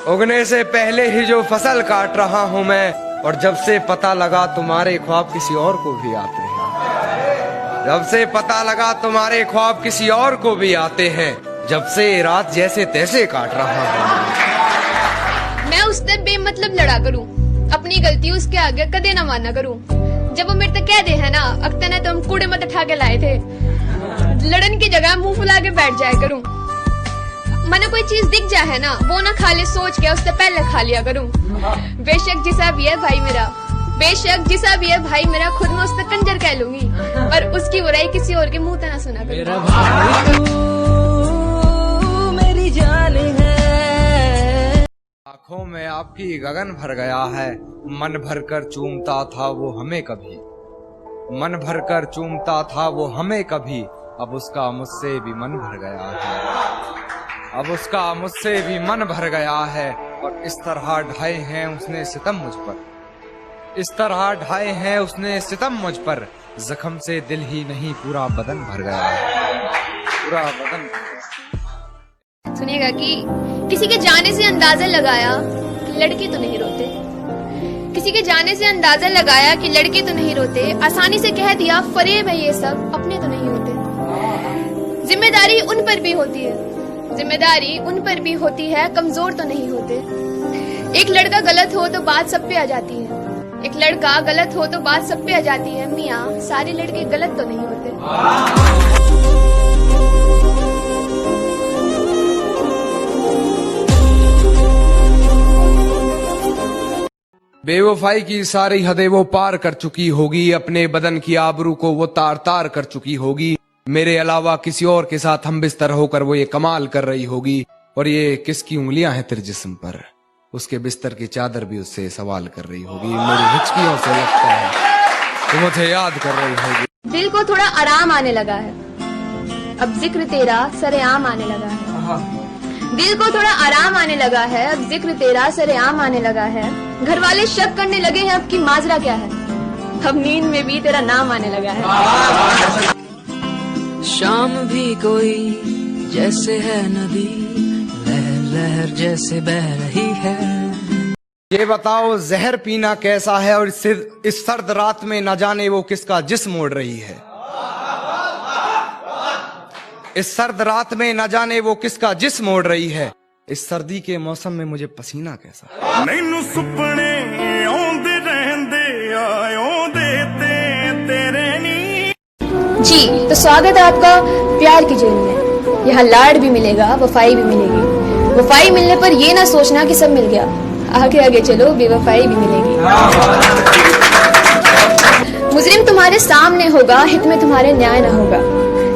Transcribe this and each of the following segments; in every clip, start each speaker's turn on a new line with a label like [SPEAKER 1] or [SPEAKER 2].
[SPEAKER 1] उगने से पहले ही जो फसल काट रहा हूँ मैं, और जब से पता लगा तुम्हारे ख्वाब किसी और को भी आते हैं, जब से पता लगा तुम्हारे ख्वाब किसी और को भी आते हैं, जब से रात जैसे तैसे काट रहा हूँ।
[SPEAKER 2] मैं उससे बेमतलब लड़ा करूँ, अपनी गलती उसके आगे कदे ना माना करूँ। जब वो मेरे तक कह दे है ना, अक्ता ने तो हम कूड़े मत उठा के लाए थे, लड़न की जगह मुंह फुला के बैठ जाया करूँ। मैंने कोई चीज दिख जाए है ना, वो ना खा ले सोच के उससे पहले खा लिया करूँ। बेशक जिसा भी है भाई मेरा, बेशक जिसा भी है भाई मेरा, खुद में उससे कंजर कह लूंगी, पर उसकी बुराई किसी और के मुंह तक ना सुना करूँ।
[SPEAKER 3] मेरी जान है।
[SPEAKER 1] आँखों में आपकी गगन भर गया है, मन भर कर चूमता था वो हमें कभी, मन भर कर चूमता था वो हमें कभी, अब उसका मुझसे भी मन भर गया है, अब उसका मुझसे भी मन भर गया है। और इस तरह ढाए हैं उसने सितम मुझ पर, इस तरह ढाए हैं उसने सितम मुझ पर, जख्म से दिल ही नहीं पूरा बदन भर गया है, पूरा बदन भर गया।
[SPEAKER 2] सुनिएगा कि किसी के जाने से अंदाजा लगाया कि लड़के तो नहीं रोते, किसी के जाने से अंदाजा लगाया कि लड़के तो नहीं रोते, आसानी से कह दिया फरेब है ये सब, अपने तो नहीं होते। जिम्मेदारी उन पर भी होती है, जिम्मेदारी उन पर भी होती है, कमजोर तो नहीं होते। एक लड़का गलत हो तो बात सब पे आ जाती है, एक लड़का गलत हो तो बात सब पे आ जाती है। मियाँ सारे लड़के गलत तो नहीं होते।
[SPEAKER 1] बेवफाई की सारी हदें वो पार कर चुकी होगी, अपने बदन की आबरू को वो तार तार कर चुकी होगी। मेरे अलावा किसी और के साथ हम बिस्तर होकर वो ये कमाल कर रही होगी, और ये किसकी उंगलियां हैं तेरे जिस्म पर, उसके बिस्तर की चादर भी उससे सवाल कर रही होगी। मेरी हिचकियों से लगता है तो मुझे याद कर रही होगी।
[SPEAKER 2] दिल को थोड़ा आराम आने लगा है, अब जिक्र तेरा सरेआम आने लगा है। दिल को थोड़ा आराम आने लगा है, अब जिक्र तेरा सरेआम आने लगा है। घर वाले शक करने लगे हैं अब की माजरा क्या है, अब नींद में भी तेरा नाम आने लगा है।
[SPEAKER 3] शाम भी कोई जैसे है नदी, लहर लहर जैसे बह रही है।
[SPEAKER 1] ये बताओ जहर पीना कैसा है, और इस सर्द रात में न जाने वो किसका जिस्म मोड़ रही है, इस सर्द रात में न जाने वो किसका जिस्म मोड़ रही है। इस सर्दी के मौसम में मुझे पसीना कैसा।
[SPEAKER 4] मैनू सुपने आउंदे रहंदे आयों देते तेरे नी।
[SPEAKER 2] जी तो स्वागत है आपका प्यार की जेल में। यहाँ लाड भी मिलेगा, वफाई भी मिलेगी। वफाई मिलने पर ये ना सोचना कि सब मिल गया, आगे आगे चलो बेवफाई भी मिलेगी। मुजरिम तुम्हारे सामने होगा, हित में तुम्हारे न्याय ना होगा।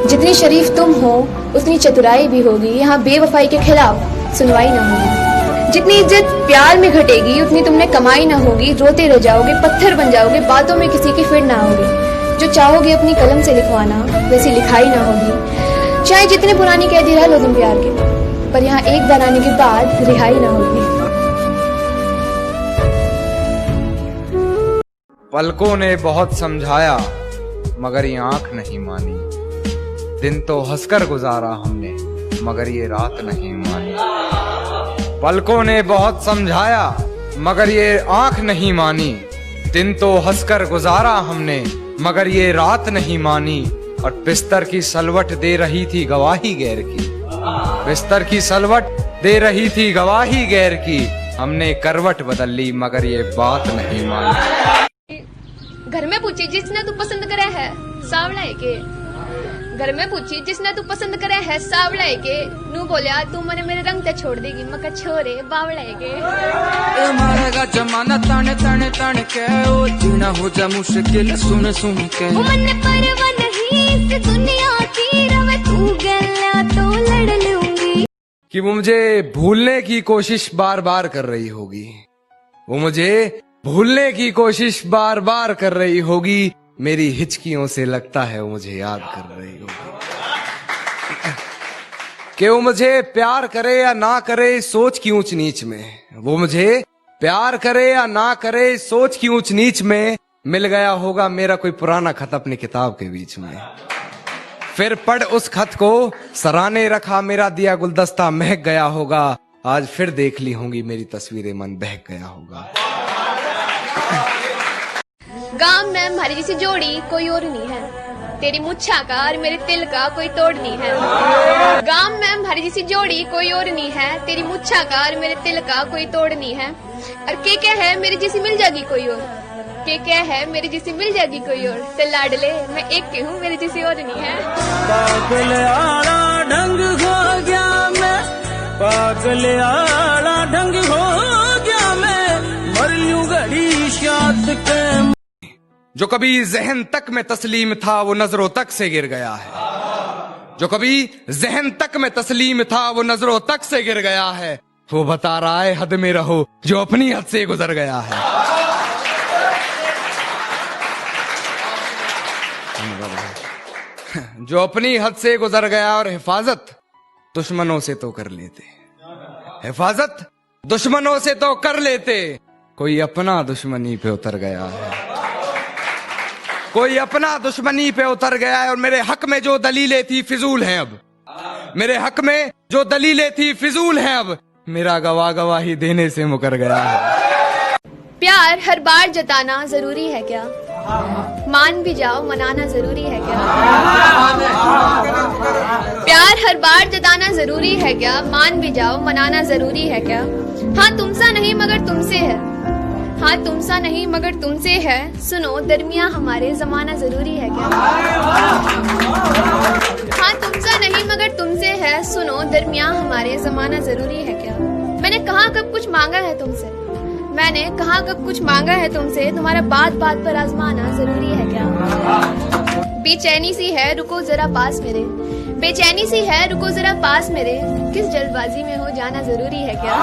[SPEAKER 2] जितनी शरीफ तुम हो उतनी चतुराई भी होगी, यहाँ बेवफाई के खिलाफ सुनवाई ना होगी। जितनी इज्जत प्यार में घटेगी उतनी तुमने कमाई ना होगी। रोते रह जाओगे, पत्थर बन जाओगे, बातों में किसी की फिर ना होगी। जो चाहोगे अपनी कलम से लिखवाना वैसी लिखाई ना होगी। चाहे जितने पुरानी कैदी रह लो तुम प्यार के, पर यहाँ एक बार आने के बाद रिहाई ना होगी।
[SPEAKER 1] पलकों ने बहुत समझाया मगर ये आंख नहीं मानी, दिन तो हंसकर गुजारा हमने मगर ये रात नहीं मानी। पलकों ने बहुत समझाया मगर ये आंख नहीं मानी, दिन तो हंसकर गुजारा हमने मगर ये रात नहीं मानी। और बिस्तर की सलवट दे रही थी गवाही गैर की, बिस्तर की सलवट दे रही थी गवाही गैर की। हमने करवट बदल ली मगर ये बात नहीं मानी।
[SPEAKER 2] घर में पूछी जिसने तू पसंद करे है सावला है के, घर में पूछी जिसने तू पसंद करे है सावला है के, नू बोलिया तू मने मेरे रंग ते छोड़ देगी, मका छोरे बावला है के।
[SPEAKER 3] मारेगा जमाना ताने ताने ताने के, ओ जीना हो जा मुश्किल सुन सुन के।
[SPEAKER 2] वो मन्ने परवा नहीं इस दुनिया की, रवे तू गल्ला तो लड़ लूंगी।
[SPEAKER 1] कि वो मुझे भूलने की कोशिश बार बार कर रही होगी, वो मुझे भूलने की कोशिश बार बार कर रही होगी। मेरी हिचकियों से लगता है वो मुझे याद कर रही होगी। कि वो मुझे प्यार करे या ना करे सोच की ऊंच नीच में, वो मुझे प्यार करे या ना करे सोच की ऊंच नीच में। मिल गया होगा मेरा कोई पुराना खत अपनी किताब के बीच में, फिर पढ़ उस खत को सराहने रखा मेरा दिया गुलदस्ता महक गया होगा। आज फिर देख ली होंगी मेरी तस्वीरें, मन बहक गया होगा।
[SPEAKER 2] गांव में हमारी जैसी जोड़ी कोई और नहीं है, तेरी मुच्छा का और मेरे तिल का कोई तोड़ नहीं है। गांव में हमारी जैसी जोड़ी कोई और नहीं है, तेरी मुच्छा का और मेरे तिल का कोई तोड़ नहीं है। और के क्या है मेरी जैसी मिल जाएगी कोई और, के क्या है मेरी जैसी मिल जाएगी कोई और। ते लाडले मैं एक के हूँ, मेरी जैसी और नहीं है।
[SPEAKER 5] पागल आला ढंग हो गया मैं, पागल आला ढंग हो गया मैं, मर यूं घड़ी शाद के।
[SPEAKER 1] जो कभी जहन तक में तस्लीम था वो नजरों तक से गिर गया है, जो कभी जहन तक में तस्लीम था वो नजरों तक से गिर गया है। वो बता रहा है हद में रहो जो अपनी हद से गुजर गया है। जो अपनी हद से गुजर गया। और हिफाजत दुश्मनों से तो कर लेते, हिफाजत दुश्मनों से तो कर लेते, कोई अपना दुश्मनी पे उतर गया है, कोई अपना दुश्मनी पे उतर गया है। और मेरे हक में जो दलीलें थी फिजूल हैं अब, मेरे हक में जो दलीलें थी फिजूल हैं अब, मेरा गवाही देने से मुकर गया है।
[SPEAKER 2] प्यार हर बार जताना जरूरी है क्या, मान भी जाओ मनाना जरूरी है क्या। प्यार हर बार जताना जरूरी है क्या, मान भी जाओ मनाना जरूरी है क्या। हाँ तुमसा नहीं मगर तुमसे है, हाँ तुमसा नहीं मगर तुमसे है, सुनो दरमिया हमारे जमाना जरूरी है क्या। हाँ तुमसा नहीं मगर तुमसे है, सुनो दरमिया हमारे जमाना जरूरी है क्या। मैंने कहा कब कुछ मांगा है तुमसे, मैंने कहा कब कुछ मांगा है तुमसे, तुम्हारा बात बात पर आजमाना जरूरी है क्या। बेचैनी सी है रुको जरा पास मेरे, बेचैनी सी है रुको जरा पास मेरे, किस जल्दबाजी में हो जाना जरूरी है क्या।